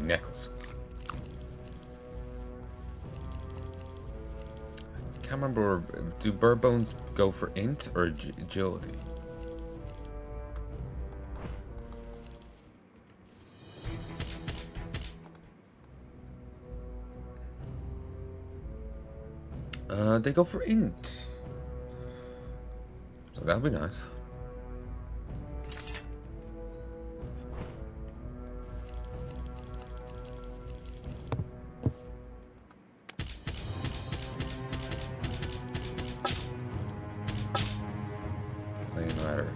necklace. Can't remember, do bird bones go for int or agility? They go for int. So that'll be nice. Plain ladder.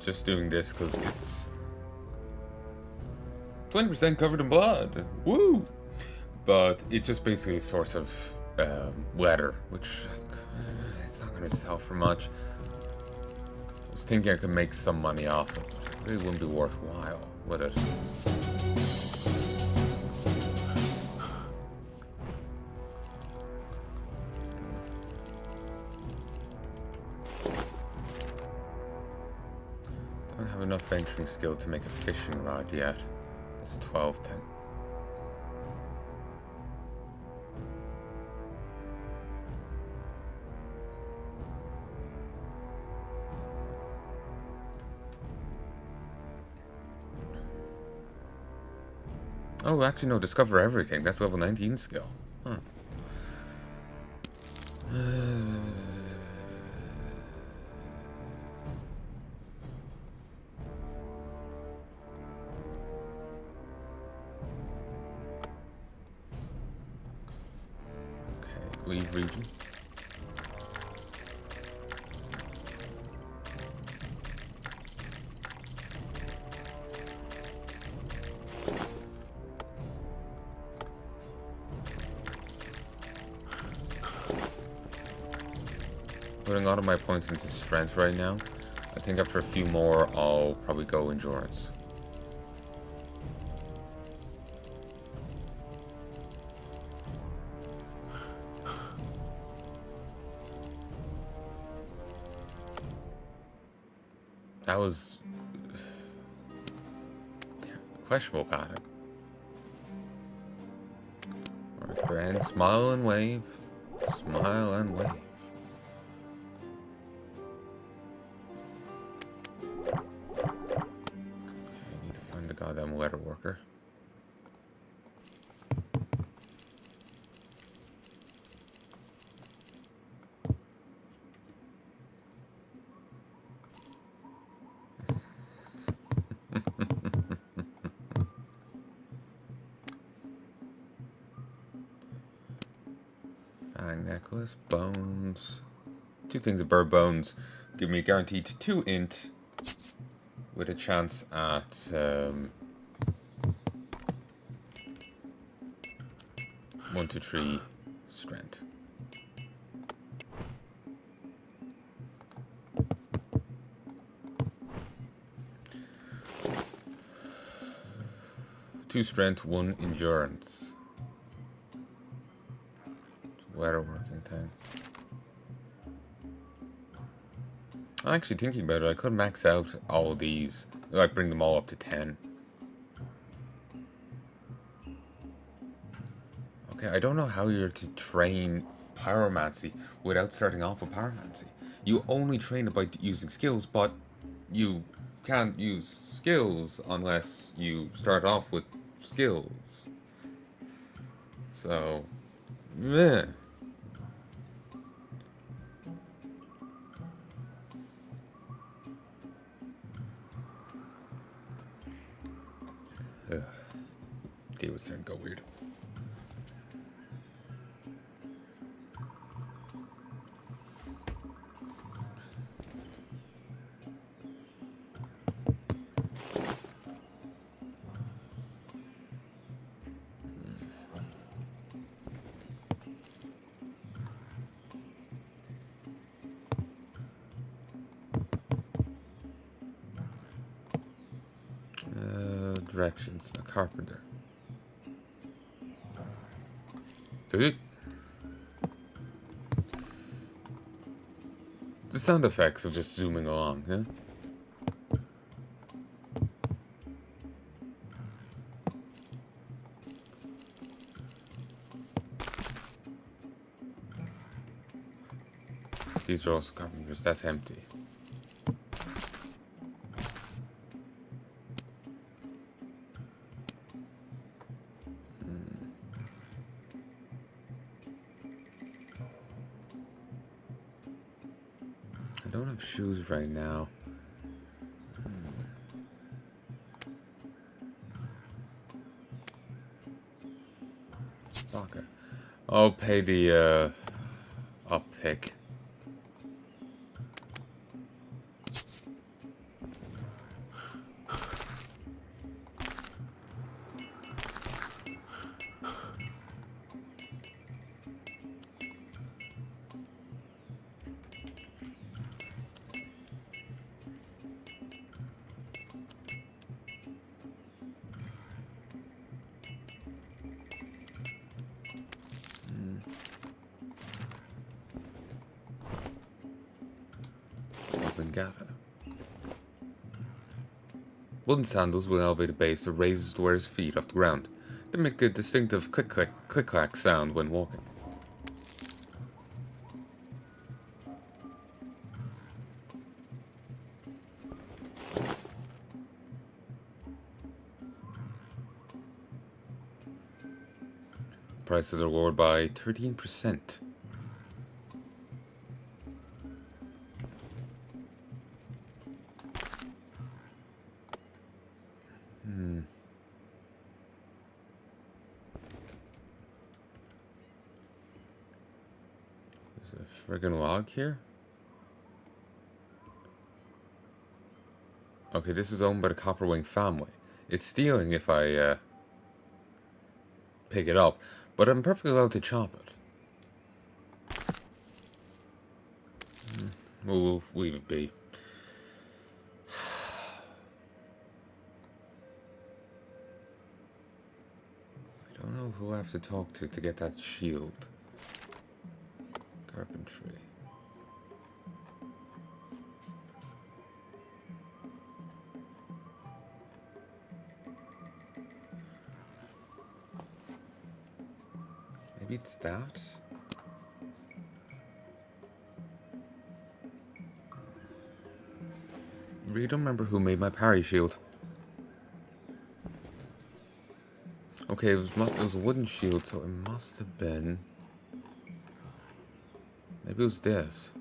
Just doing this because it's 20% covered in blood. Woo! But it's just basically a source of weather, which it's not going to sell for much. I was thinking I could make some money off it, but it really wouldn't be worthwhile, would it? Enough venturing skill to make a fishing rod yet. It's a 12 thing. Oh, actually no, discover everything. That's level 19 skill. Huh. Leave region. Putting all of my points into strength right now. I think after a few more, I'll probably go endurance. That was questionable pattern. Alright, grand. Smile and wave. Smile and wave. Okay, I need to find the goddamn weather worker. Necklace, bones. 2 things of bird bones give me guaranteed 2 int with a chance at 1 to 3 strength. Two strength, 1 endurance. Weather working time. I'm actually thinking about it. I could max out all of these, like bring them all up to 10. Okay, I don't know how you're to train pyromancy without starting off with pyromancy. You only train it by using skills, but you can't use skills unless you start off with skills. So, meh. Ugh. It was starting to go weird. Directions. A carpenter. Dude. The sound effects of just zooming along, huh? These are also carpenters. That's empty. I don't have shoes right now. Okay. I'll pay the uptick. Gather. Wooden sandals will elevate the base that raises the wearer's feet off the ground. They make a distinctive click-clack sound when walking. Prices are lowered by 13%. There's a friggin' log here? Okay, this is owned by the Copperwing family. It's stealing if I pick it up, but I'm perfectly allowed to chop it. We'll leave it be. I don't know who I have to talk to get that shield. Carpentry. Maybe it's that? I really don't remember who made my parry shield. Okay, it was a wooden shield, so it must have been... Maybe it was this.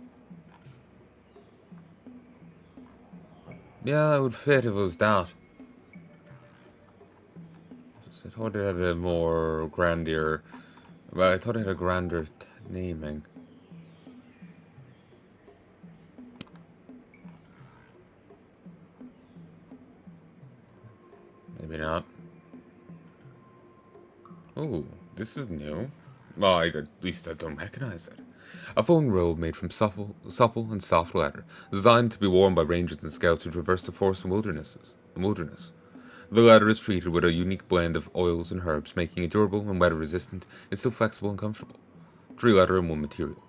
Yeah, it would fit if it was that. I thought it had a more grandeur... Well, I thought it had a grander naming. Maybe not. Oh, this is new. Well, at least I don't recognize it. A flowing robe made from supple and soft leather, designed to be worn by rangers and scouts who traverse the forest and wilderness. The leather is treated with a unique blend of oils and herbs, making it durable and weather resistant, and still flexible and comfortable. 3 leather and 1 material.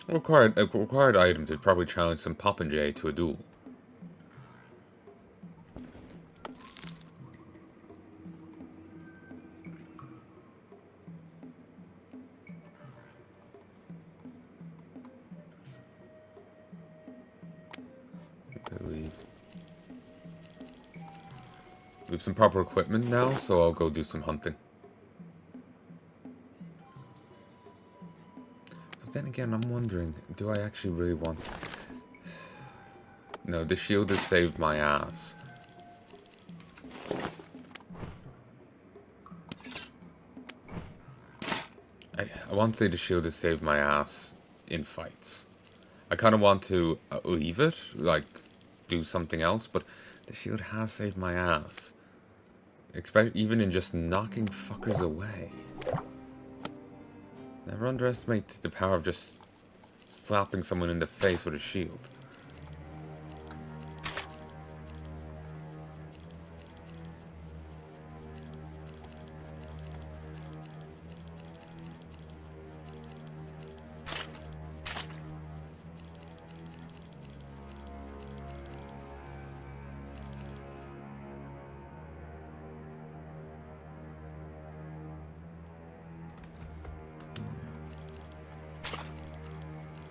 A required item to probably challenge some Popinjay to a duel. have some proper equipment now, so I'll go do some hunting. But then again, I'm wondering, do I actually really want... No, the shield has saved my ass. I want to say the shield has saved my ass in fights. I kind of want to leave it, like, do something else, but the shield has saved my ass. Even in just knocking fuckers away. Never underestimate the power of just slapping someone in the face with a shield.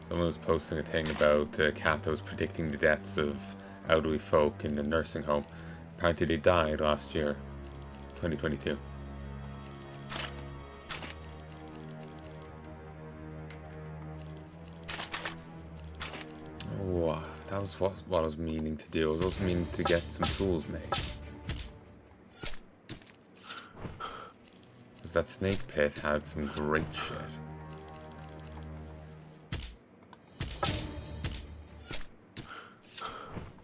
Someone was posting a thing about a cat that was predicting the deaths of elderly folk in the nursing home. Apparently they died last year, 2022. Oh, that was what I was meaning to do. I was also meaning to get some tools made. Because that snake pit had some great shit.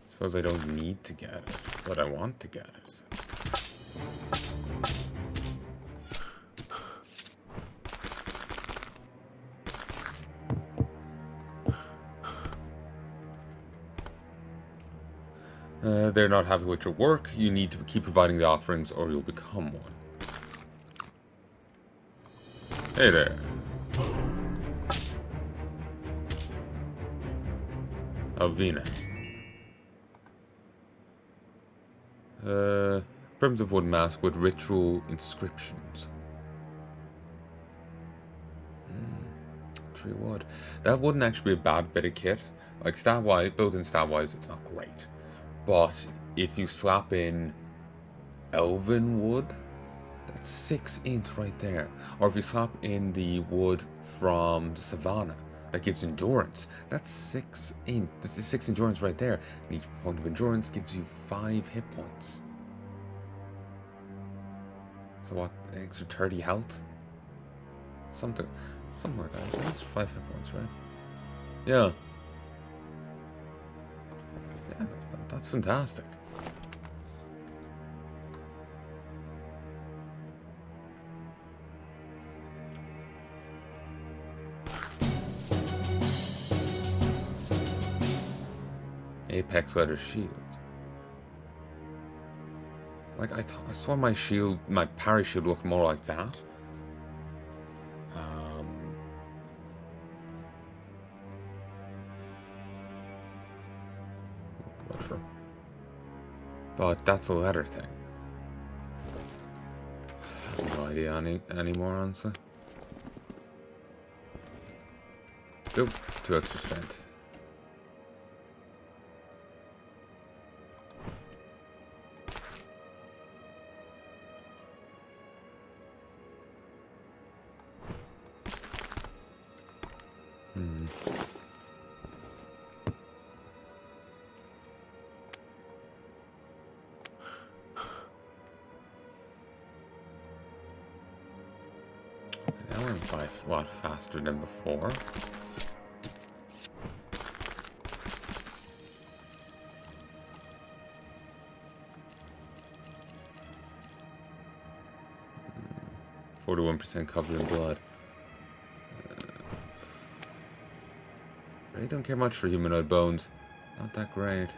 Suppose I don't need to get it, but I want to get it. They're not happy with your work. You need to keep providing the offerings or you'll become one. Hey there. Alvina. Primitive wood mask with ritual inscriptions. Tree wood. That wouldn't actually be a bad bit of kit. Like stat-wise, built-in stat-wise, it's not great. But if you slap in elven wood, that's 6 int right there. Or if you slap in the wood from the savannah, that gives endurance. That's 6 int. This is 6 endurance right there. And each point of endurance gives you 5 hit points. So what? An extra 30 health? Something like that. It's an extra 5 hit points, right? Yeah. Yeah, that's fantastic. Apex leather shield. Like I saw my shield, my parry shield look more like that. Whatever. But that's a leather thing. I have no idea anymore, honestly. Still 2 extra strength. That went by a lot faster than before. Hmm. 41% covered in blood. Really don't care much for humanoid bones. Not that great.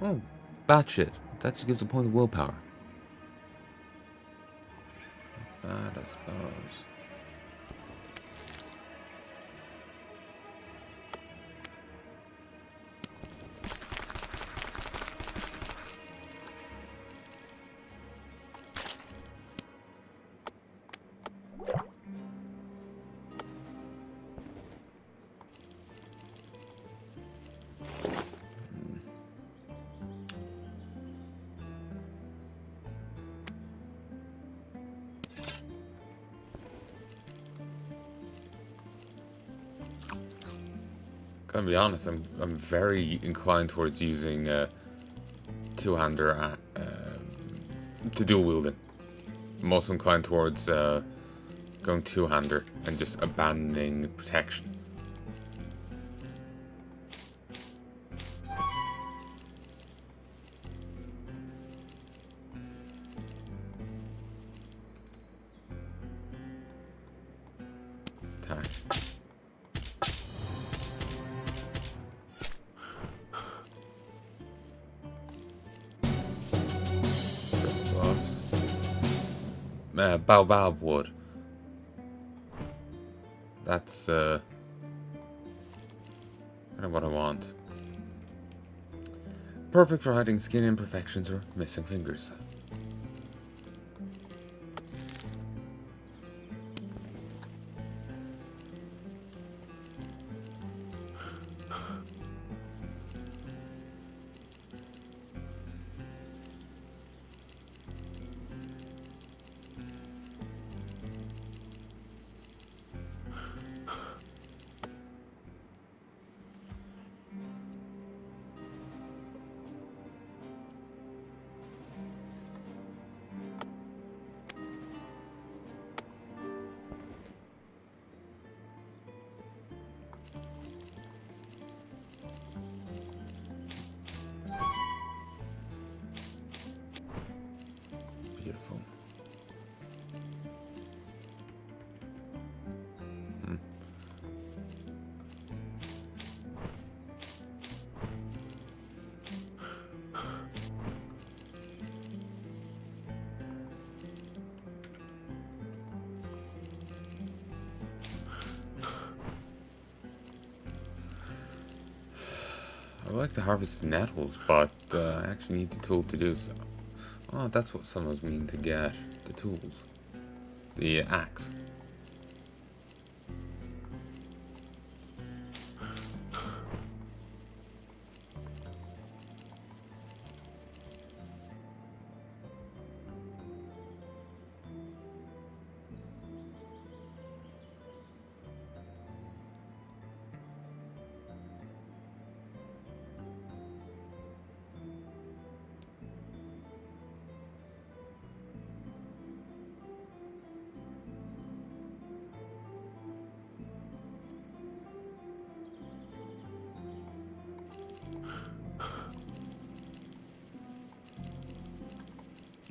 Oh, batshit. That just gives a point of willpower. Not bad, I suppose. Gotta be honest, I'm very inclined towards using two-hander to dual wielding. I'm also inclined towards going two-hander and just abandoning protection. Attack. Gloves. Baobab wood. That's kind of what I want. Perfect for hiding skin imperfections or missing fingers. Beautiful. I would like to harvest nettles, but I actually need the tool to do so. Oh, that's what some of us mean to get the tools. The axe.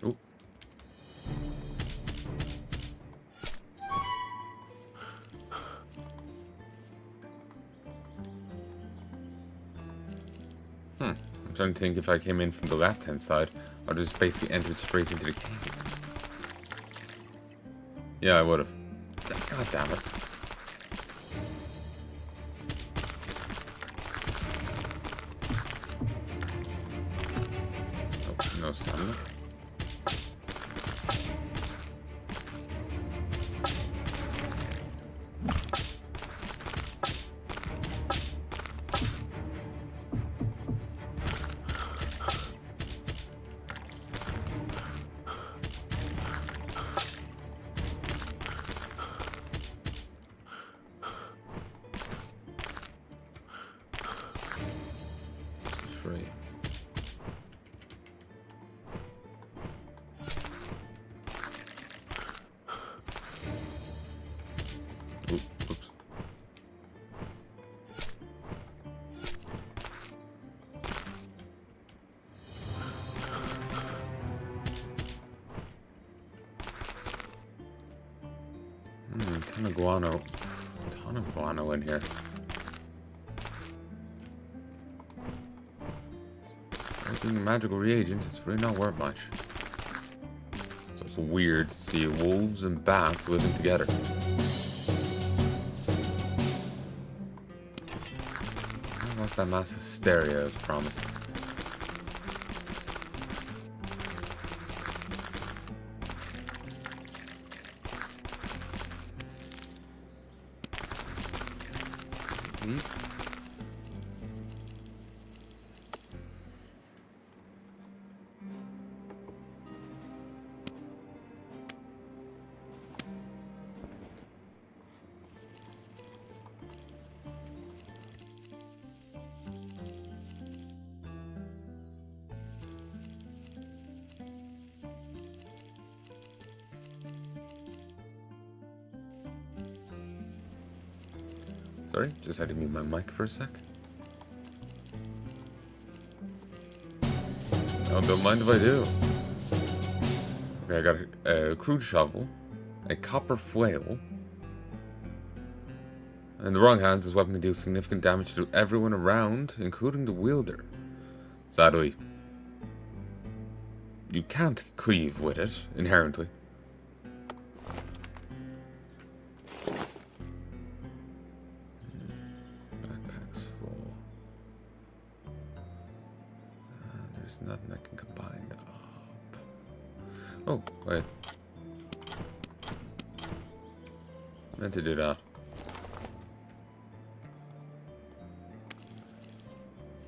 Oh. I'm trying to think if I came in from the left-hand side, I'd just basically entered straight into the cave. Yeah, I would have. God damn it. Oh, no stamina. Free. Oops. Ton of guano in here. Being a magical reagent, it's really not worth much. It's also weird to see wolves and bats living together. I lost that mass hysteria as promised. Leave? Sorry, just had to mute my mic for a sec. Oh, don't mind if I do. Okay, I got a crude shovel, a copper flail. In the wrong hands, this weapon can do significant damage to everyone around, including the wielder. Sadly, you can't cleave with it, inherently. Backpack's full. There's nothing I can combine up. Oh, wait. Meant to do that.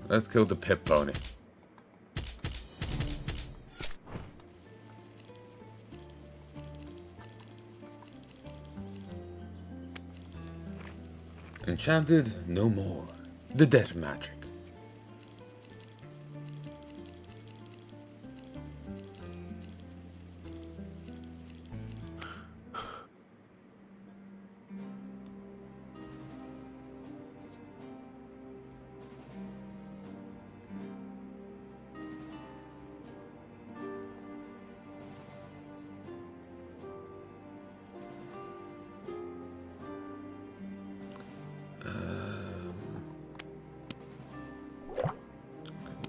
Let's kill the pit pony. Enchanted, no more. The death magic.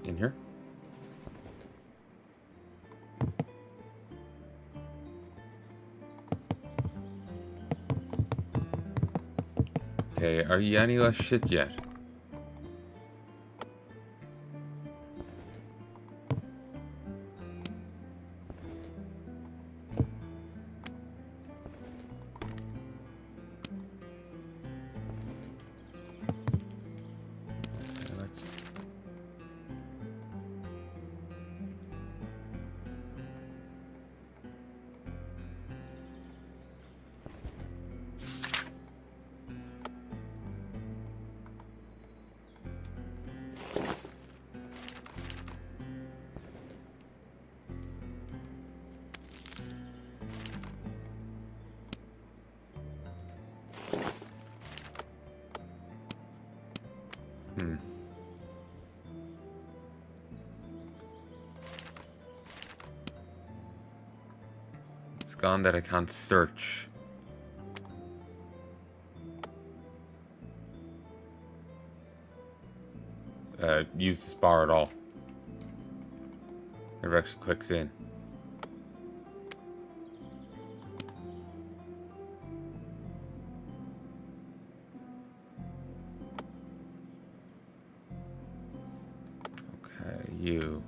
In here. Okay, are you any less shit yet? Okay, let's... It's gone that I can't search. Use this bar at all. Never actually clicks in. Okay, you.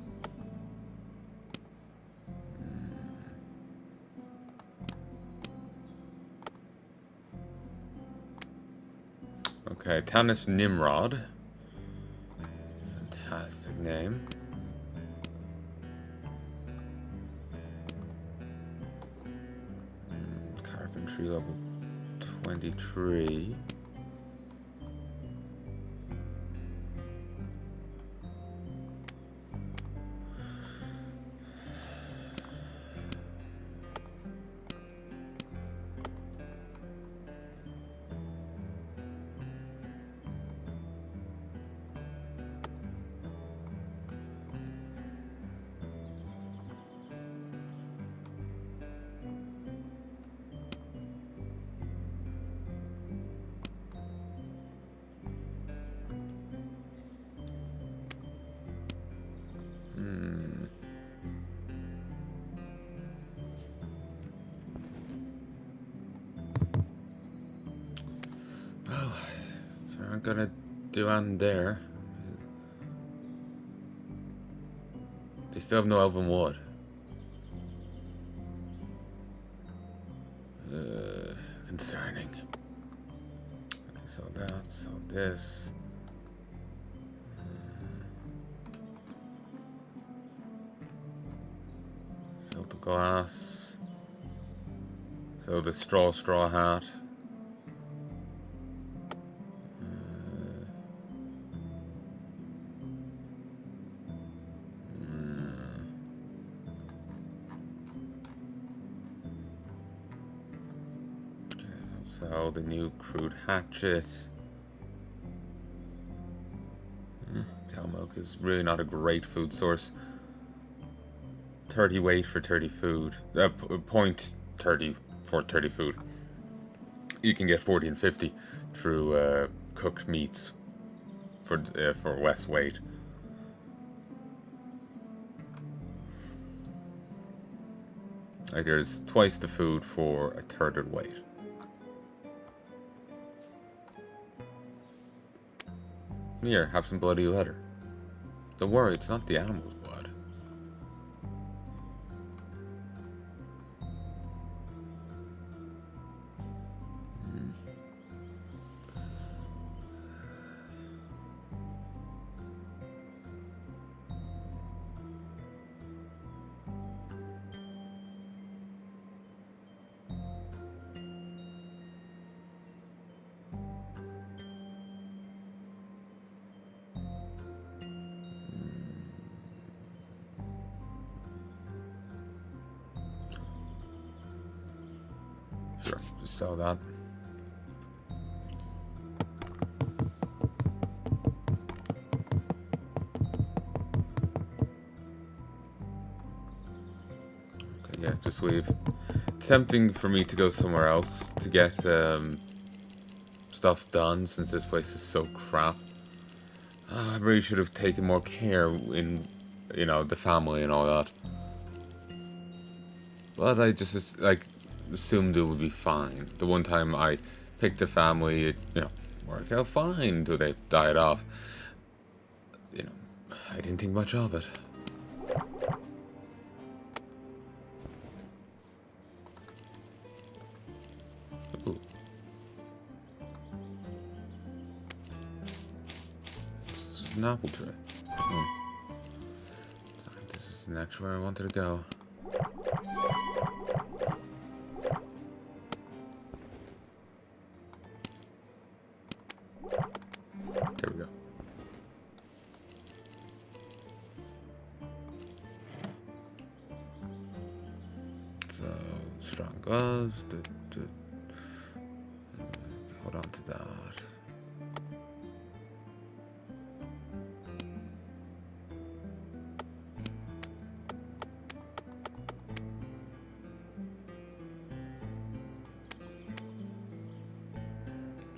Okay, Tanis Nimrod. Fantastic name. Carpentry level 23. Well, if I aren't gonna do anything there. They still have no elven wood. Concerning. Sell that, sell this. Sell the glass. Sell the straw hat. So the new crude hatchet. milk is really not a great food source. 30 weight for 30 food. Point 30 for 30 food. You can get 40 and 50 through cooked meats for less weight. Like there's twice the food for a third of the weight. Here, have some bloody leather. Don't worry, it's not the animal's blood. Sure, just sell that. Okay, yeah, just leave. It's tempting for me to go somewhere else to get stuff done since this place is so crap. I really should have taken more care in, you know, the family and all that. But I just, like, assumed it would be fine. The one time I picked a family, it, you know, worked out fine until they died off. You know, I didn't think much of it. Ooh. This is an apple tree. So this is next where I wanted to go. There we go. So, strong gloves. Hold on to that.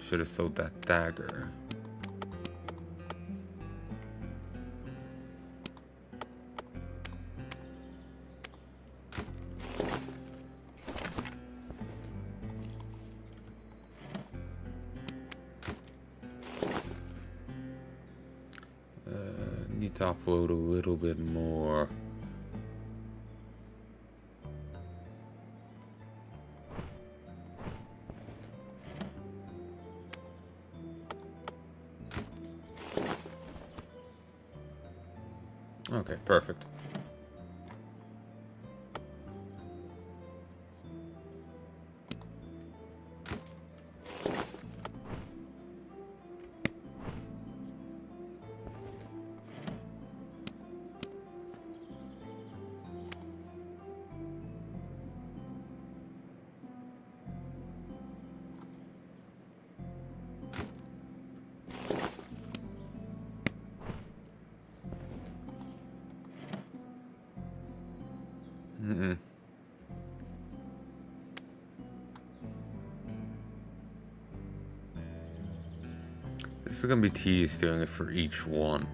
Should have sold that dagger. Need to offload a little bit more. Okay, perfect. This is gonna be tedious doing it for each one.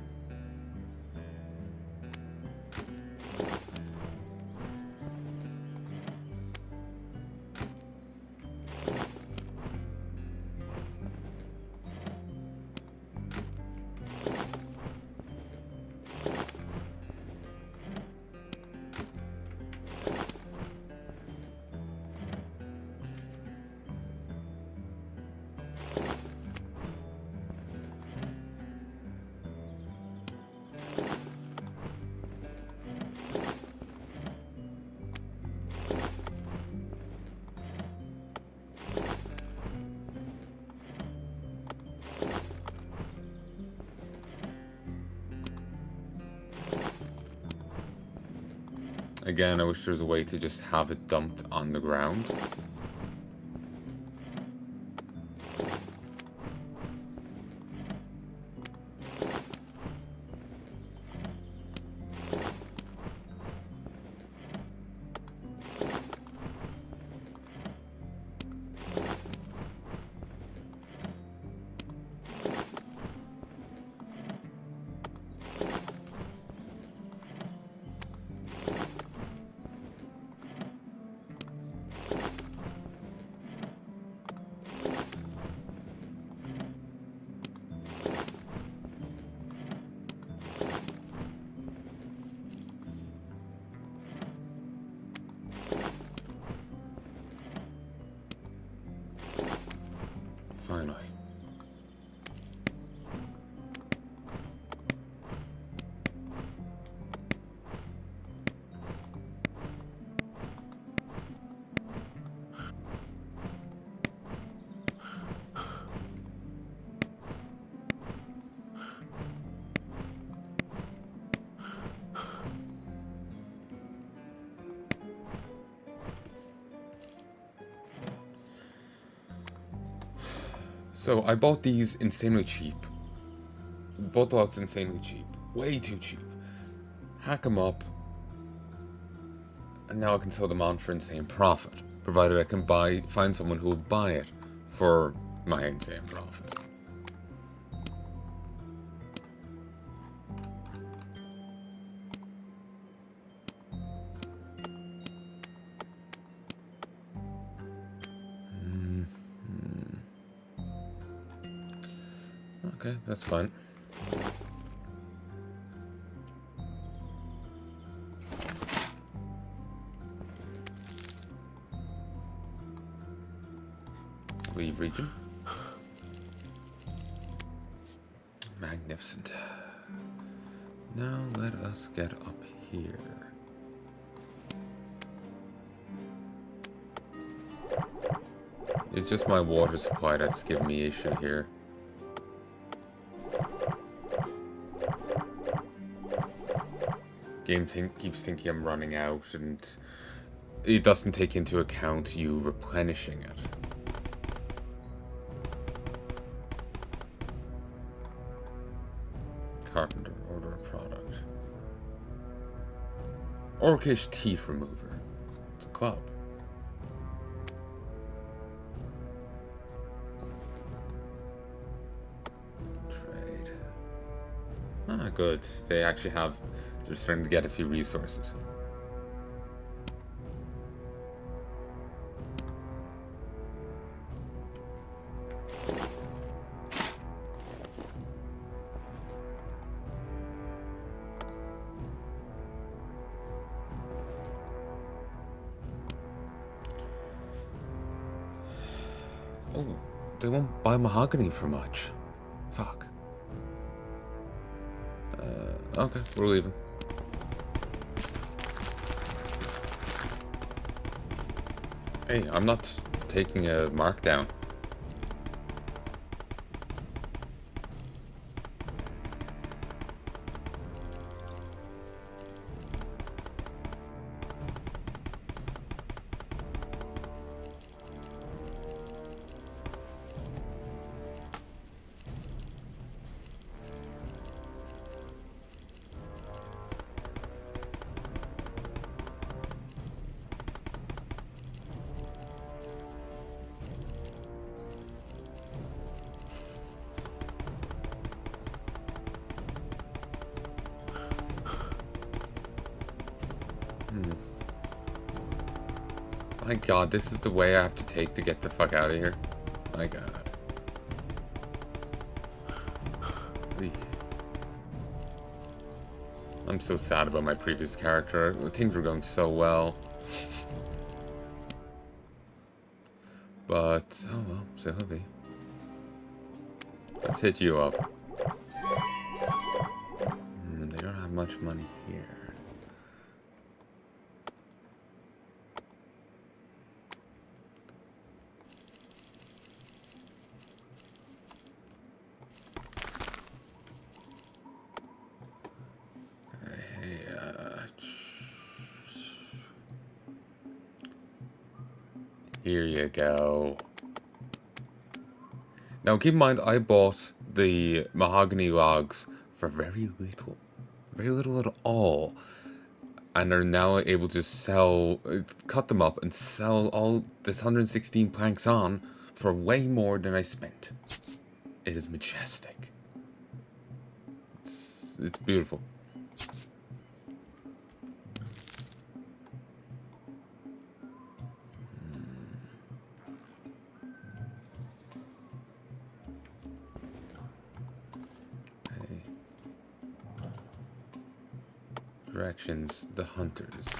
Again, I wish there was a way to just have it dumped on the ground. So I bought these insanely cheap. Both dogs insanely cheap. Way too cheap. Hack them up. And now I can sell them on for insane profit. Provided I can find someone who will buy it for my insane profit. Okay, that's fine. Leave region. Magnificent. Now let us get up here. It's just my water supply that's giving me issue here. Game keeps thinking I'm running out, and it doesn't take into account you replenishing it. Carpenter, order a product. Orcish teeth remover. It's a club. Trade. Ah, good. They actually have... They're starting to get a few resources. Oh, they won't buy mahogany for much. Fuck. Okay, we're leaving. Hey, I'm not taking a markdown. My god, this is the way I have to take to get the fuck out of here. My god. I'm so sad about my previous character. Things were going so well. But, oh well, so he'll be. Let's hit you up. They don't have much money here. Here you go. Now keep in mind, I bought the mahogany logs for very little at all, and are now able to sell, cut them up and sell all this 116 planks on for way more than I spent. It is majestic. It's beautiful. Directions, the hunters.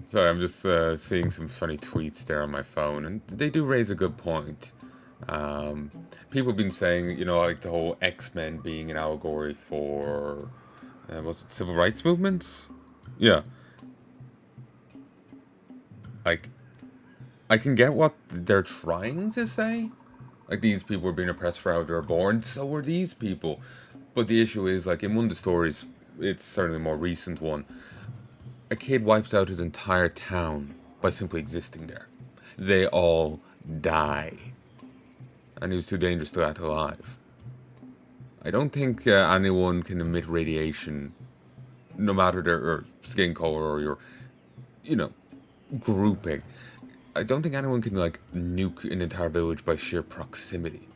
Sorry, I'm just seeing some funny tweets there on my phone, and they do raise a good point. People have been saying, you know, like the whole X-Men being an allegory for... what's it, civil rights movements? Yeah. Like, I can get what they're trying to say. Like, these people were being oppressed for how they were born, so were these people. But the issue is, like, in one of the stories, it's certainly a more recent one, a kid wipes out his entire town by simply existing there. They all die. And he was too dangerous to act alive. I don't think anyone can emit radiation, no matter their skin color or your, you know, grouping. I don't think anyone can, like, nuke an entire village by sheer proximity.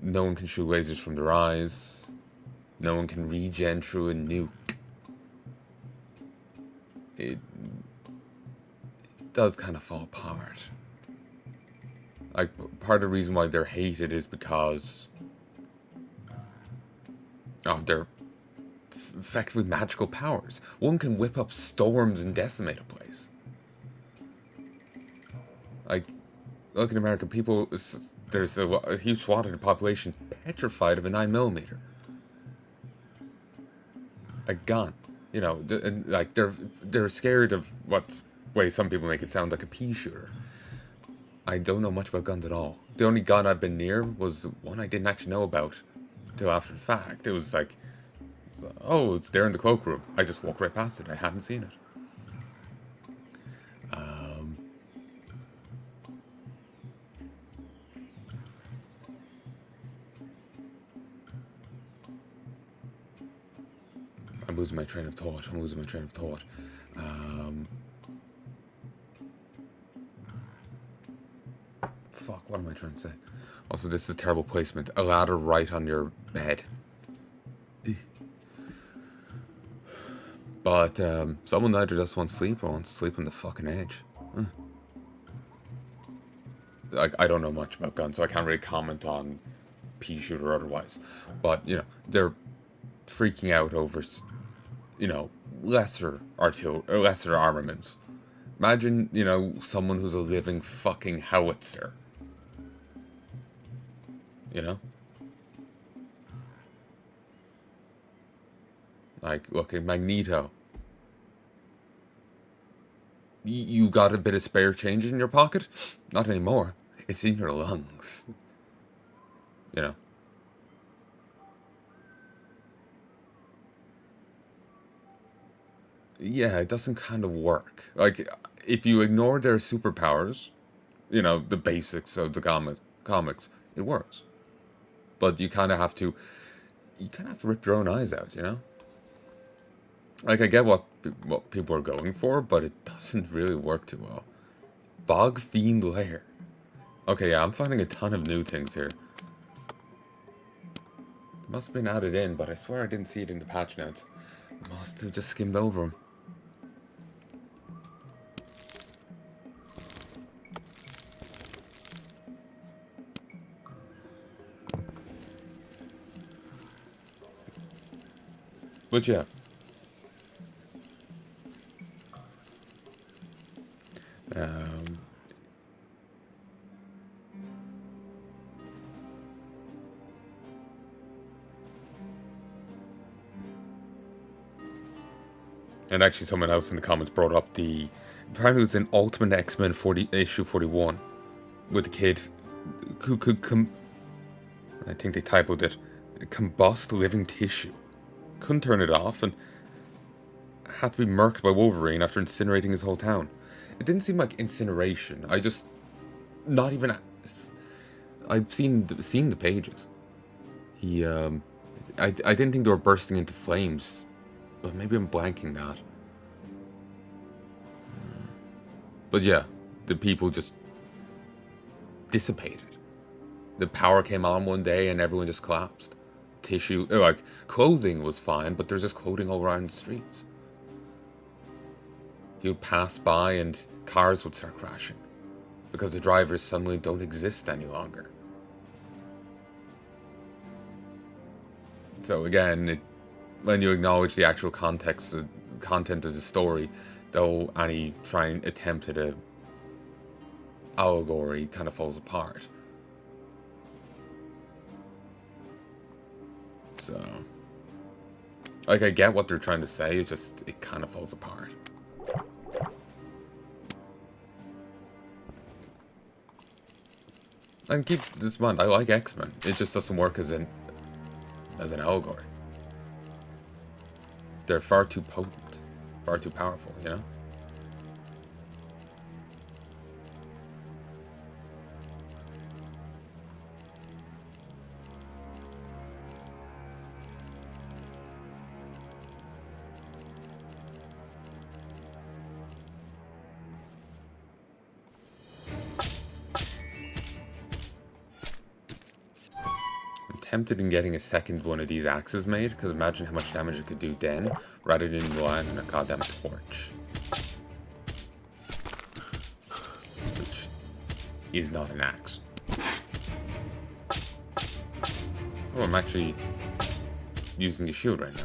No one can shoot lasers from their eyes. No one can regen through a nuke. It does kind of fall apart. Like, part of the reason why they're hated is because of their effectively magical powers. One can whip up storms and decimate a place. Like, look at American people, there's a huge swath of the population petrified of a 9mm. A gun. You know, and like, they're scared of what way some people make it sound like a pea shooter. I don't know much about guns at all. The only gun I've been near was one I didn't actually know about till after the fact. It was like, oh, it's there in the cloakroom. I just walked right past it. I hadn't seen it. I'm losing my train of thought. Fuck, what am I trying to say? Also, this is terrible placement. A ladder right on your bed. But, someone either just wants sleep or wants to sleep on the fucking edge. Like, I don't know much about guns, so I can't really comment on pea shooter or otherwise. But, you know, they're freaking out over, you know, lesser armaments. Imagine, you know, someone who's a living fucking howitzer. You know? Like, look at Magneto. You got a bit of spare change in your pocket? Not anymore. It's in your lungs. You know? Yeah, it doesn't kind of work. Like, if you ignore their superpowers, you know, the basics of the comics, it works. But you kind of have to rip your own eyes out, you know? Like, I get what people are going for, but it doesn't really work too well. Bog Fiend Lair. Okay, yeah, I'm finding a ton of new things here. It must have been added in, but I swear I didn't see it in the patch notes. Must have just skimmed over them. But yeah. And actually someone else in the comments brought up apparently it was in Ultimate X-Men issue 41, with the kid who could I think they typoed it, combust living tissue. Couldn't turn it off and had to be murked by Wolverine after incinerating his whole town. It didn't seem like incineration. I've seen the pages. I didn't think they were bursting into flames, but maybe I'm blanking that. But yeah, the people just dissipated. The power came on one day and everyone just collapsed. Like, clothing was fine, but there's just clothing all around the streets. You would pass by and cars would start crashing because the drivers suddenly don't exist any longer. So again, when you acknowledge the actual content of the story, though any trying attempt at a allegory kind of falls apart. So, like, I get what they're trying to say, it kind of falls apart. And keep this in mind, I like X-Men. It just doesn't work as an allegory. They're far too potent, far too powerful, you know? Tempted in getting a second one of these axes made, because imagine how much damage it could do then, rather than relying on a goddamn torch. Which is not an axe. Oh, I'm actually using the shield right now.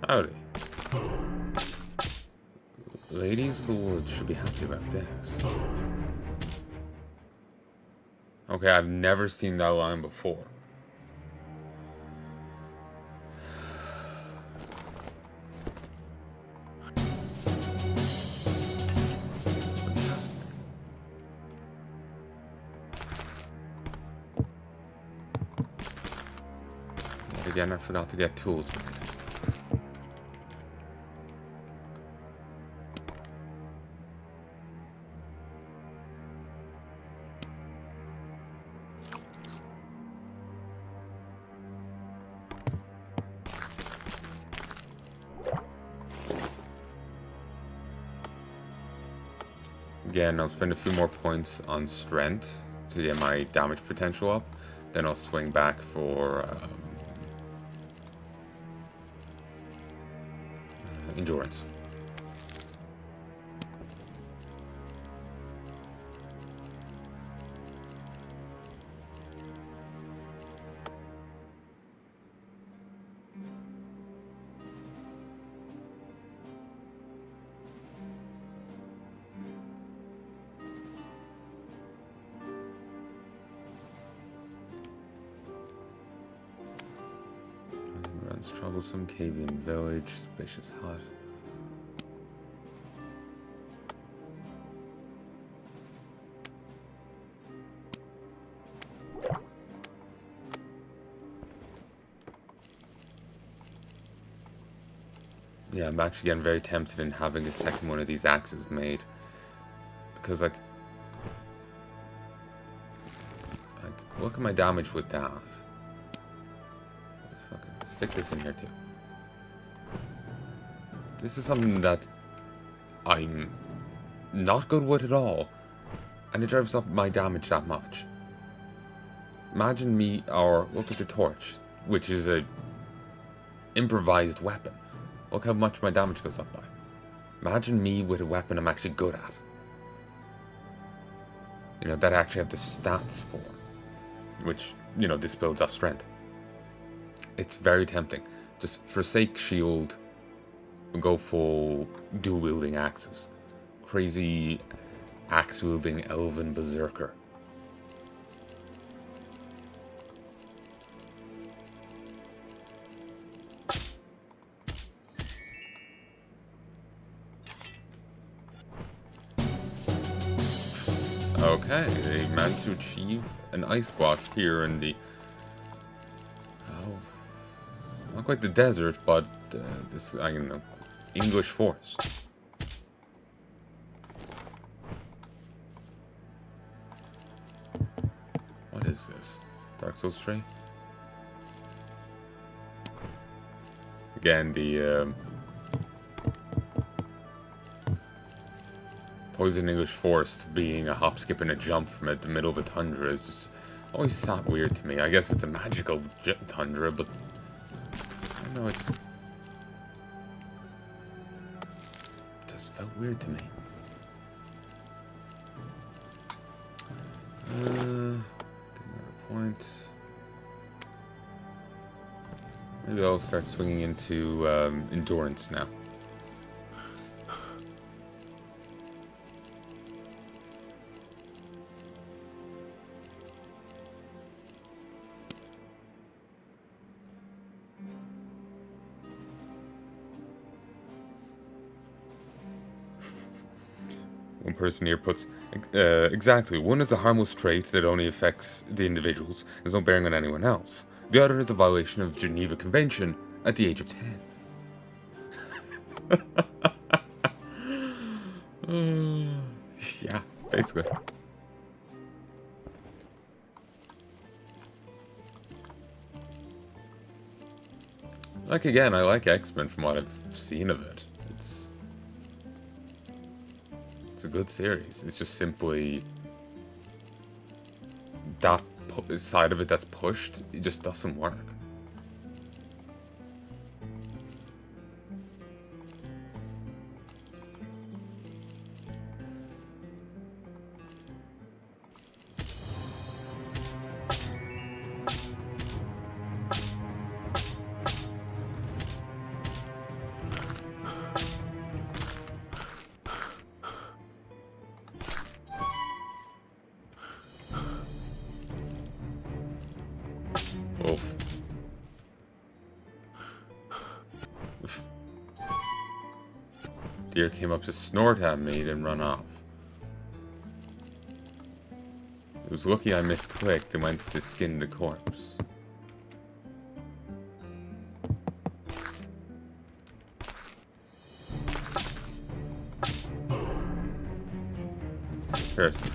Howdy. Ladies of the woods should be happy about this. Okay, I've never seen that line before. Fantastic. Yet again, I forgot to get tools made. Again, I'll spend a few more points on strength to get my damage potential up. Then I'll swing back for endurance. Troublesome Kavian village, spacious hut. Yeah, I'm actually getting very tempted in having a second one of these axes made. Because, like look at my damage with that. Stick this in here too. This is something that I'm not good with at all, and it drives up my damage that much. Imagine me, or look at the torch, which is a improvised weapon. Look how much my damage goes up by. Imagine me with a weapon I'm actually good at. You know, that I actually have the stats for, which, you know, this builds off strength. It's very tempting. Just forsake shield, go full dual-wielding axes. Crazy axe-wielding elven berserker. Okay, they managed to achieve an ice block here in the... not quite the desert, but this, I don't know, English forest. What is this? Dark Souls tree? Again, the poison English forest being a hop, skip, and a jump from the middle of a tundra is just always sat weird to me. I guess it's a magical tundra, but I don't know, just felt weird to me. Another point. Maybe I'll start swinging into endurance now. One person here puts, exactly, one is a harmless trait that only affects the individuals, has no bearing on anyone else. The other is a violation of Geneva Convention at the age of 10. Yeah, basically. Like, again, I like X-Men from what I've seen of it. It's a good series. It's just simply that side of it that's pushed, it just doesn't work. Deer came up to snort at me, then run off. It was lucky I misclicked and went to skin the corpse. Person.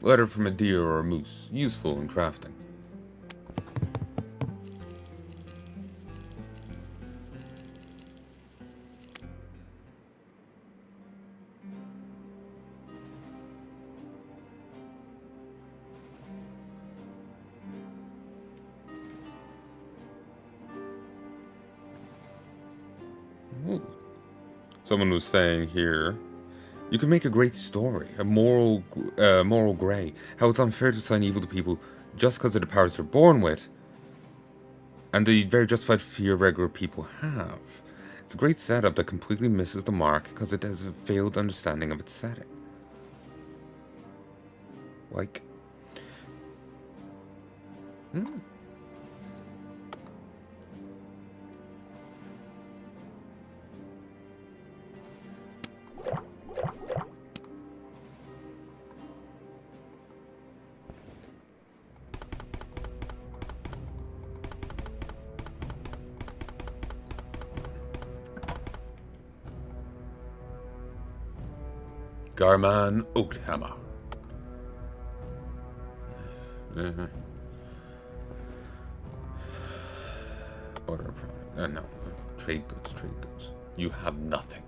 Letter from a deer or a moose, useful in crafting. Ooh. Someone was saying here, you can make a great story, a moral grey, how it's unfair to assign evil to people just because of the powers they're born with, and the very justified fear regular people have. It's a great setup that completely misses the mark because it has a failed understanding of its setting. Like... Garman Oakhammer. Order a product. No. Trade goods. You have nothing.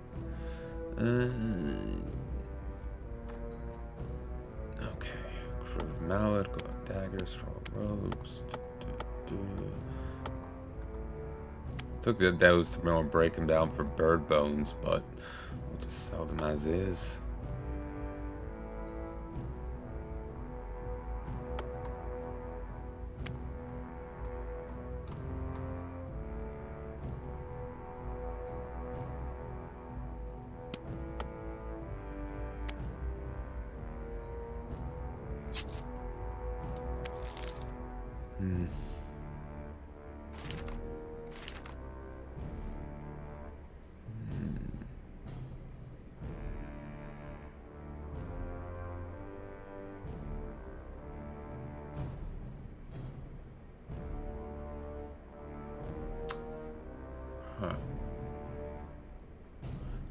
Okay. Crude mallet, glowing daggers, straw robes. Took those to break them down for bird bones, but we'll just sell them as is.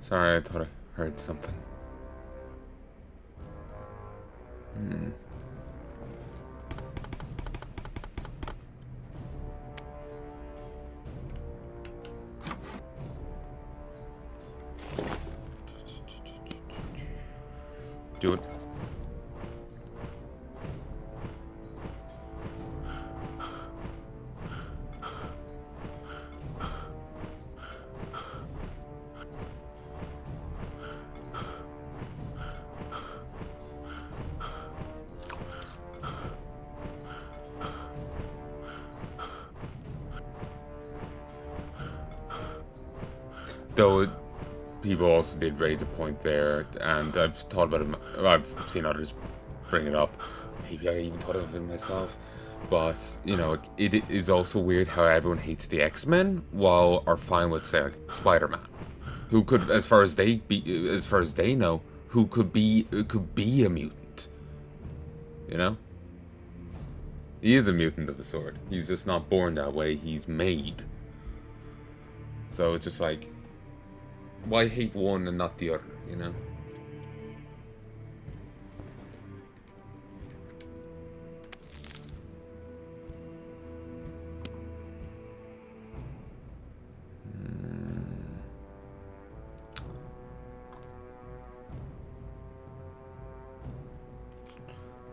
Sorry, I thought I heard something. Hmm. Do it. Though people also did raise a point there, and I've thought about it. I've seen others bring it up. Maybe I even thought of it myself. But you know, it is also weird how everyone hates the X-Men while are fine with, say, like Spider-Man, who could, as far as they know, who could be a mutant. You know, he is a mutant of a sort. He's just not born that way. He's made. So it's just like, why hate one and not the other, you know?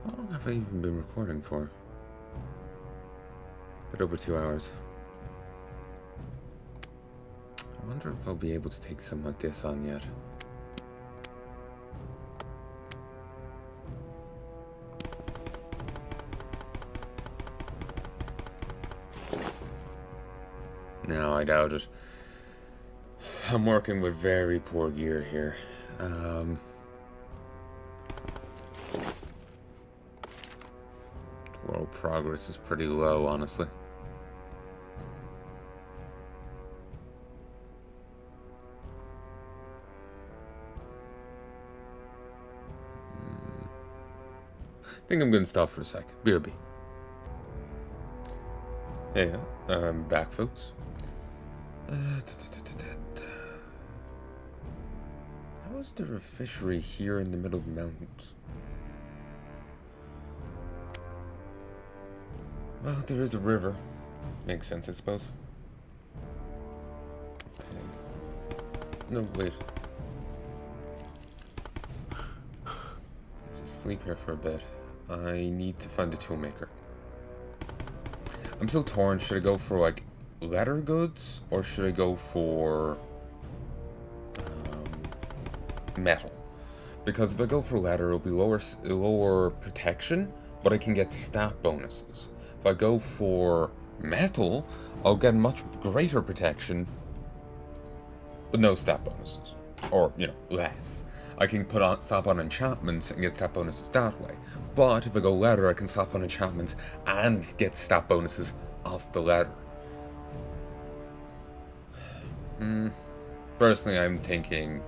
How long have I even been recording for? A bit over 2 hours. I wonder if I'll be able to take something like this on yet. No, I doubt it. I'm working with very poor gear here. World progress is pretty low, honestly. I think I'm gonna stop for a sec. BRB. Hey, I'm back, folks. How is there a fishery here in the middle of the mountains? Well, there is a river. Makes sense, I suppose. Okay. No, wait. Just sleep here for a bit. I need to find a toolmaker. I'm so torn. Should I go for, like, leather goods? Or should I go for metal? Because if I go for leather, it'll be lower protection, but I can get stat bonuses. If I go for metal, I'll get much greater protection, but no stat bonuses. Or, you know, less. I can slap on enchantments and get stat bonuses that way. But if I go leather, I can slap on enchantments and get stat bonuses off the leather. Personally, I'm thinking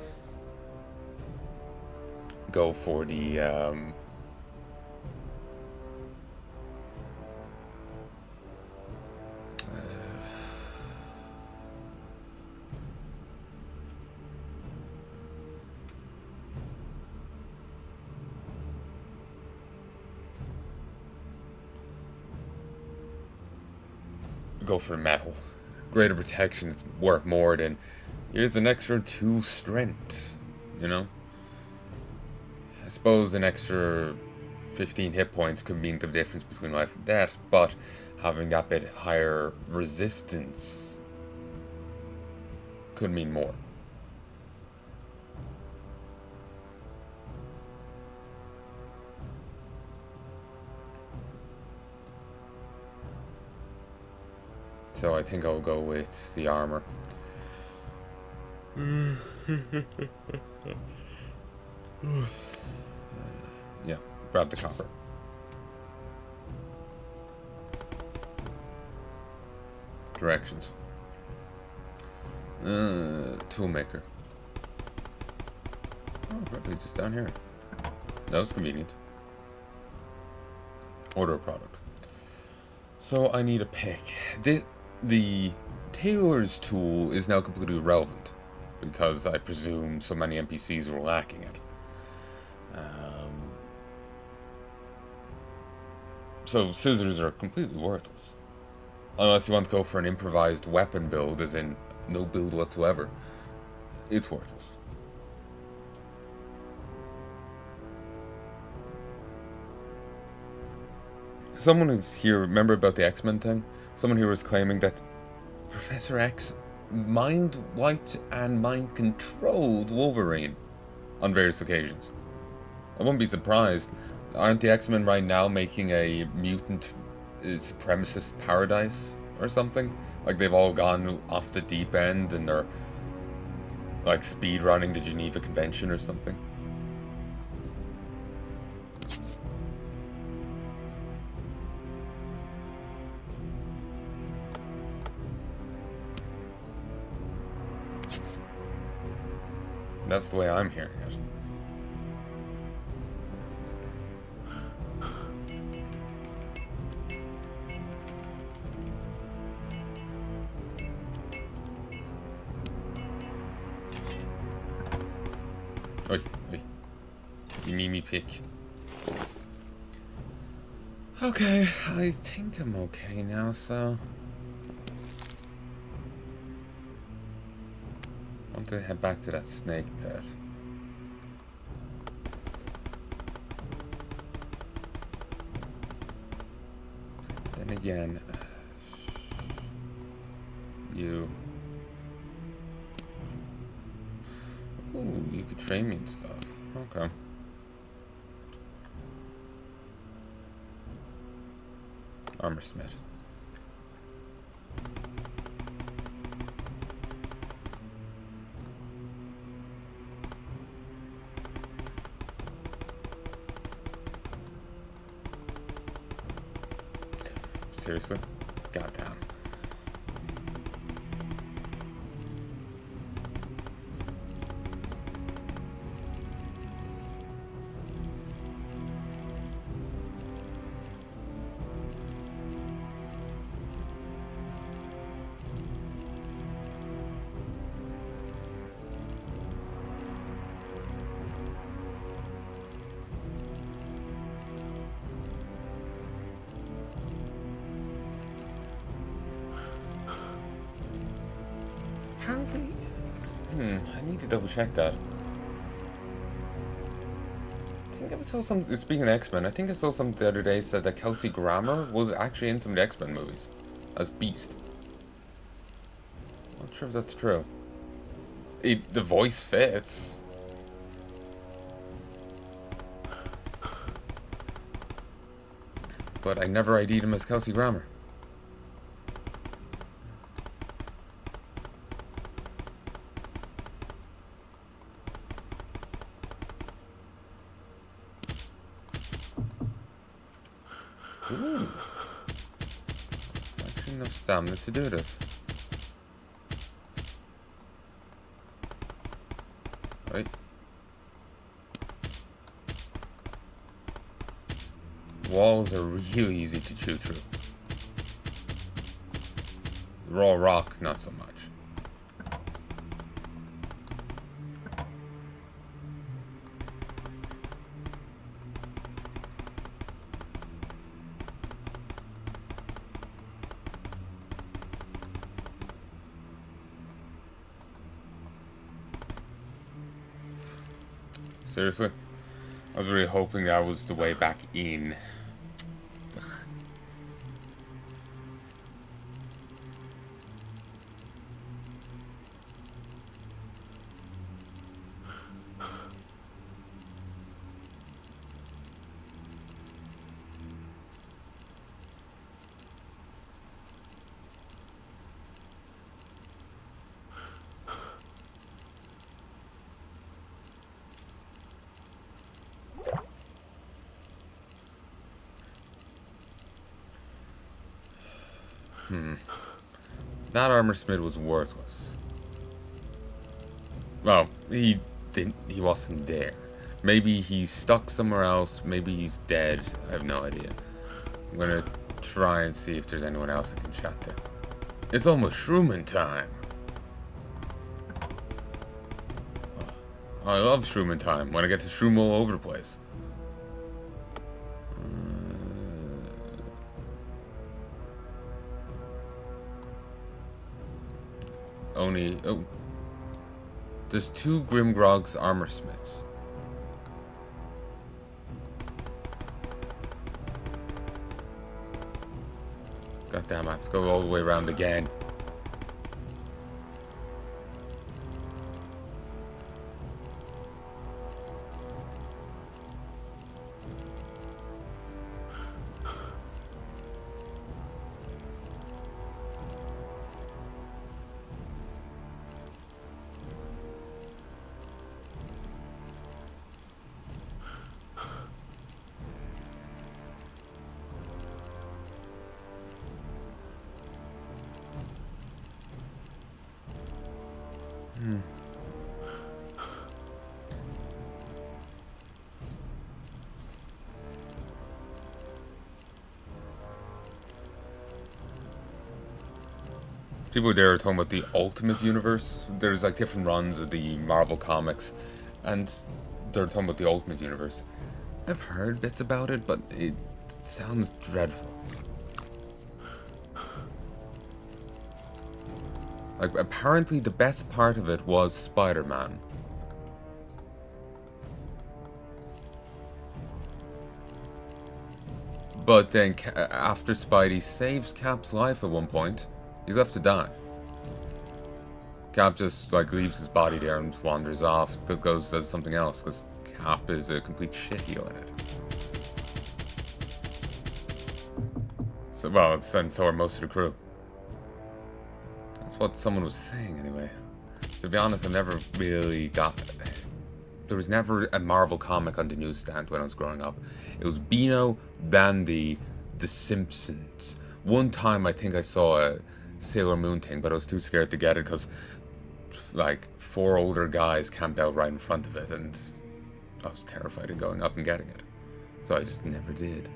go for the go for metal. Greater protection is worth more than here's an extra 2 strength, you know? I suppose an extra 15 hit points could mean the difference between life and death, but having that bit higher resistance could mean more. So I think I'll go with the armor. Yeah, grab the copper. Directions. Toolmaker. Oh, probably just down here. That was convenient. Order a product. So I need a pick. The tailor's tool is now completely irrelevant because I presume so many NPCs were lacking it. So scissors are completely worthless. Unless you want to go for an improvised weapon build, as in no build whatsoever. It's worthless. Someone who's here, remember about the X-Men thing? Someone here was claiming that Professor X mind-wiped and mind-controlled Wolverine on various occasions. I wouldn't be surprised. Aren't the X-Men right now making a mutant supremacist paradise or something? Like they've all gone off the deep end and they're like speed running the Geneva Convention or something. That's the way I'm hearing it. Oi, oi. You Mimi pick. Okay, I think I'm okay now, so... I want to head back to that snake pit. Then again... You... Ooh, you could train me and stuff. Okay. Armor smith. Seriously? Goddamn. Apparently... I need to double check that. I think I saw some... Speaking of X-Men, I think I saw something the other day said that Kelsey Grammer was actually in some of the X-Men movies. As Beast. Not sure if that's true. The voice fits. But I never ID'd him as Kelsey Grammer. Ooh. Actually enough stamina to do this. Right. Walls are really easy to chew through. Raw rock, not so much. Seriously? I was really hoping that was the way back in. That armor smith was worthless. Well, he wasn't there. Maybe he's stuck somewhere else. Maybe he's dead. I have no idea. I'm gonna try and see if there's anyone else I can chat to. It's almost shrooming time. I love shrooming time, when I get to shroom all over the place. only... Oh. There's 2 Grimgrog's armor smiths. God damn, I have to go all the way around again. People there are talking about the Ultimate Universe. There's like different runs of the Marvel comics, and they're talking about the Ultimate Universe. I've heard bits about it, but it sounds dreadful. Like, apparently the best part of it was Spider-Man. But then, after Spidey saves Cap's life at one point, he's left to die. Cap just, like, leaves his body there and wanders off, goes does something else, because Cap is a complete shitheel at it. So, well, and so are most of the crew. That's what someone was saying, anyway. To be honest, I never really got... There was never a Marvel comic on the newsstand when I was growing up. It was Beano, Bandy, The Simpsons. One time I think I saw a Sailor Moon thing, but I was too scared to get it because, like, 4 older guys camped out right in front of it, and I was terrified of going up and getting it. So I just never did.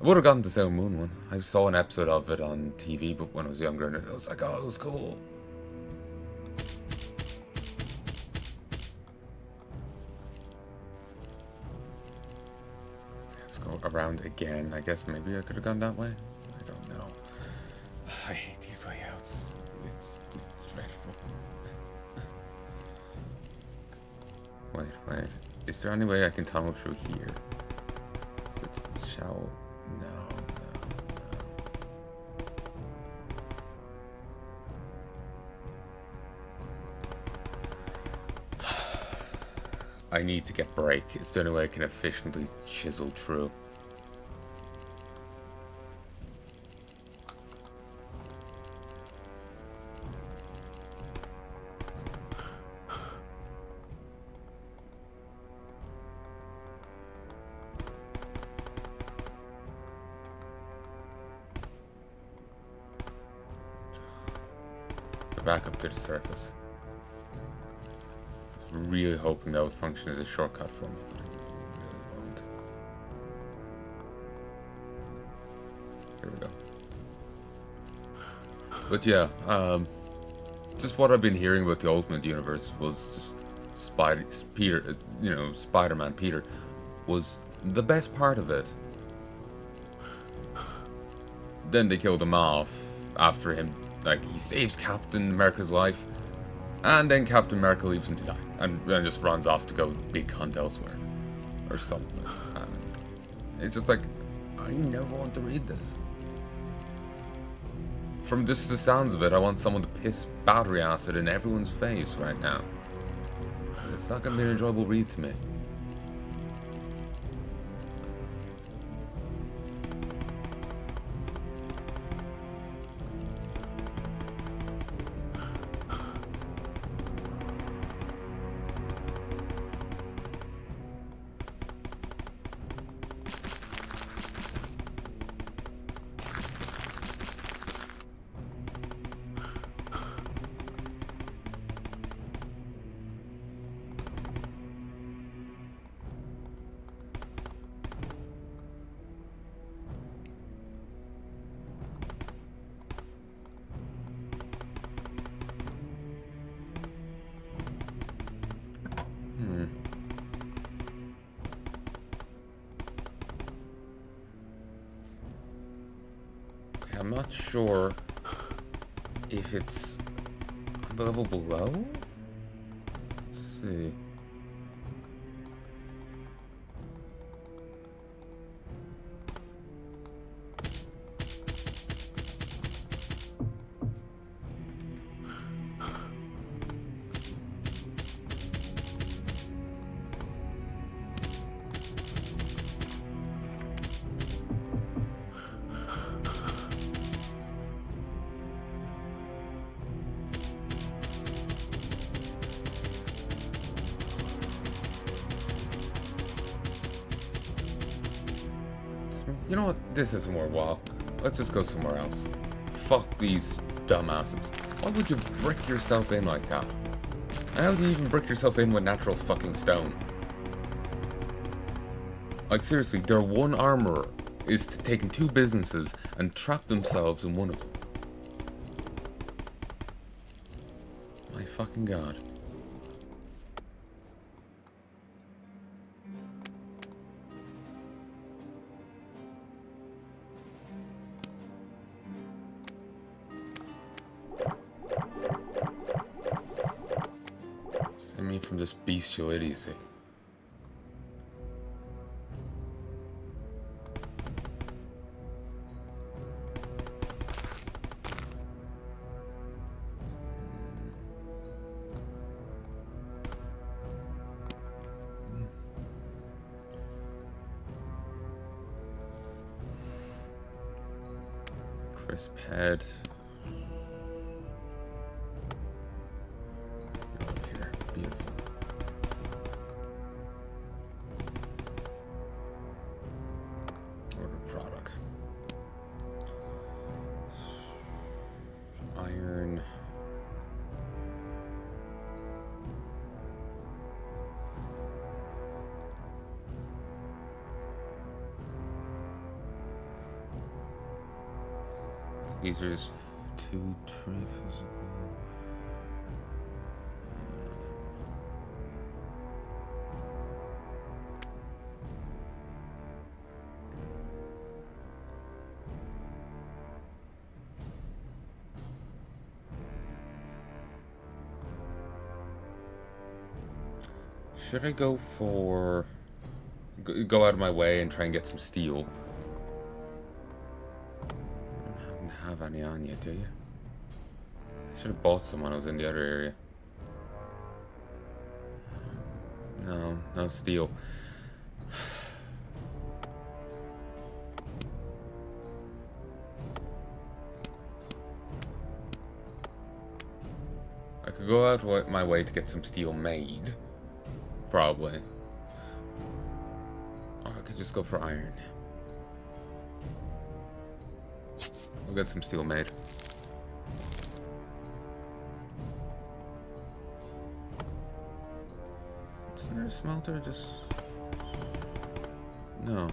I would have gotten the Sailor Moon one. I saw an episode of it on TV, but when I was younger, and I was like, oh, it was cool. Let's go around again. I guess maybe I could have gone that way. I don't know. I hate these layouts. It's dreadful. Wait. Is there any way I can tunnel through here? Shall... No. I need to get break. It's the only way I can efficiently chisel through. Back up to the surface. Really hoping that would function as a shortcut for me, but it really won't. Here we go. But yeah, just what I've been hearing about the Ultimate Universe was just Spider-Man Peter was the best part of it. Then they killed him off after him. Like, he saves Captain America's life, and then Captain America leaves him to die, and then just runs off to go big hunt elsewhere, or something. And it's just like, I never want to read this. From just the sounds of it, I want someone to piss battery acid in everyone's face right now. It's not going to be an enjoyable read to me. I'm not sure if it's the level below? Let's see. You know what? This isn't worthwhile. Let's just go somewhere else. Fuck these dumbasses. Why would you brick yourself in like that? And how do you even brick yourself in with natural fucking stone? Like seriously, their one armorer is taking 2 businesses and trap themselves in one of them. My fucking god. Save me from this bestial idiocy. Crisp head. You're up here. Beautiful. Order product. Iron. These are just 2 tray physical. Should I go for... go out of my way and try and get some steel? Have any on you, do you? I should have bought some when I was in the other area. No, no steel. I could go out my way to get some steel made. Probably. Or I could just go for iron. We'll get some steel made. Isn't there a smelter? Just... no.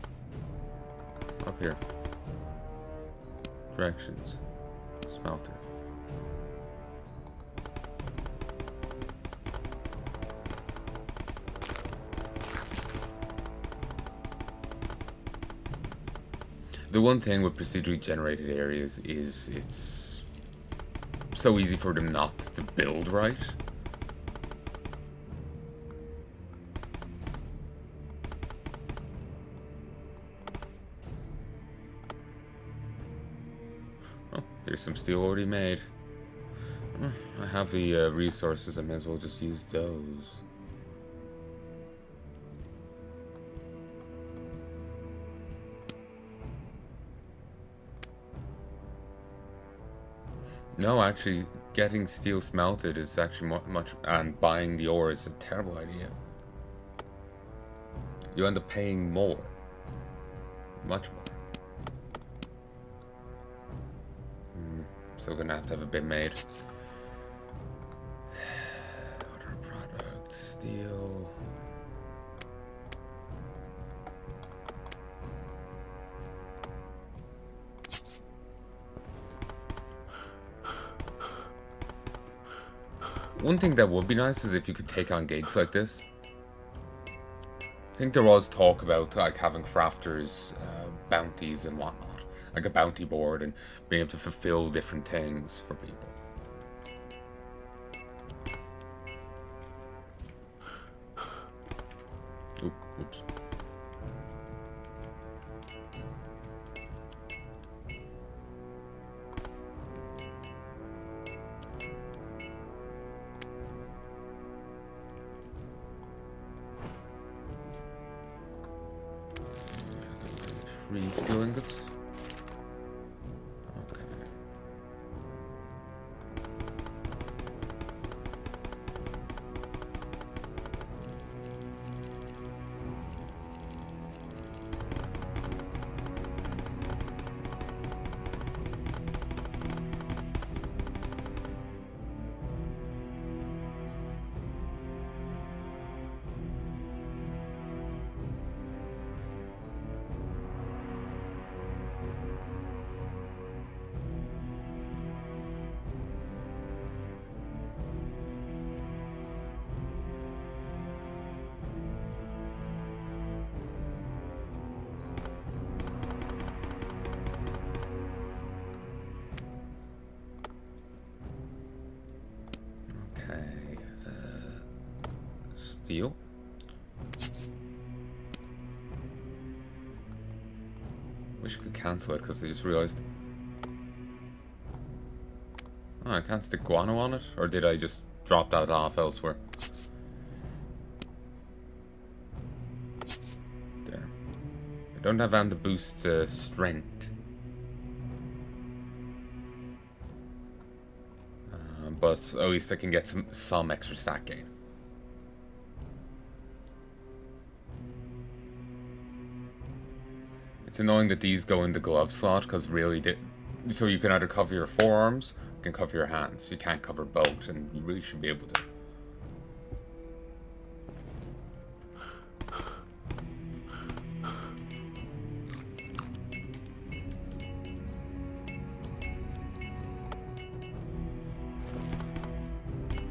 Up here. Directions. Smelter. The one thing with procedurally generated areas is it's so easy for them not to build right. Oh, here's some steel already made. I have the resources, I may as well just use those. No, actually, getting steel smelted is actually much, and buying the ore is a terrible idea. You end up paying more. Much more. Still gonna have to have a bit made. Other product, steel. One thing that would be nice is if you could take on gigs like this. I think there was talk about like having crafters, bounties and whatnot. Like a bounty board and being able to fulfill different things for people. Oops. Three steel ingots. Okay. Steel. Wish I could cancel it because I just realized. Oh, I can't stick guano on it? Or did I just drop that off elsewhere? There. I don't have Van to boost strength. But at least I can get some extra stat gain. It's annoying that these go in the glove slot, because really, so you can either cover your forearms, you can cover your hands. You can't cover both, and you really should be able to.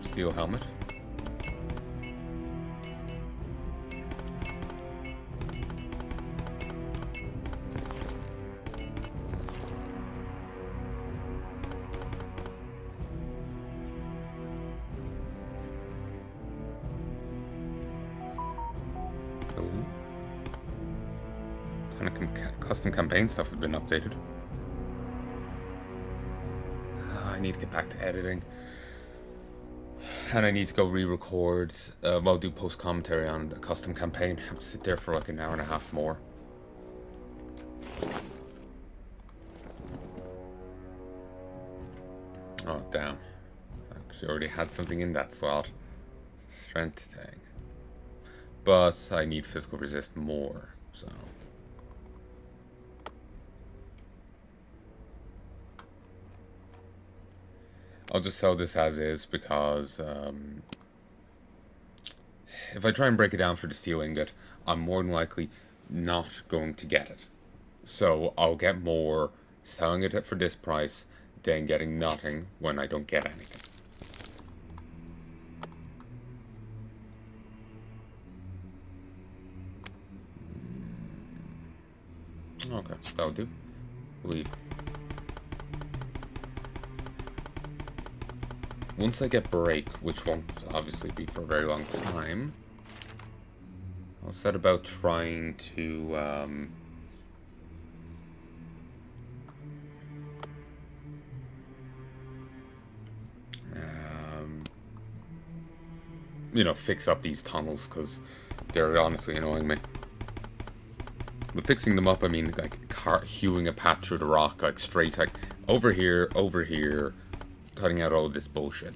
Steel helmet. Custom campaign stuff has been updated. I need to get back to editing. And I need to go re-record, well, do post-commentary on the custom campaign. I have to sit there for like an hour and a half more. Oh, damn. I actually already had something in that slot. Strength thing. But I need physical resist more, so... I'll just sell this as is because if I try and break it down for the steel ingot, I'm more than likely not going to get it. So I'll get more selling it for this price than getting nothing when I don't get anything. Okay, that'll do. Leave. Once I get break, which won't obviously be for a very long time, I'll set about trying to you know, fix up these tunnels, because they're honestly annoying me. With fixing them up, I mean like hewing a path through the rock, like straight, like over here, cutting out all of this bullshit.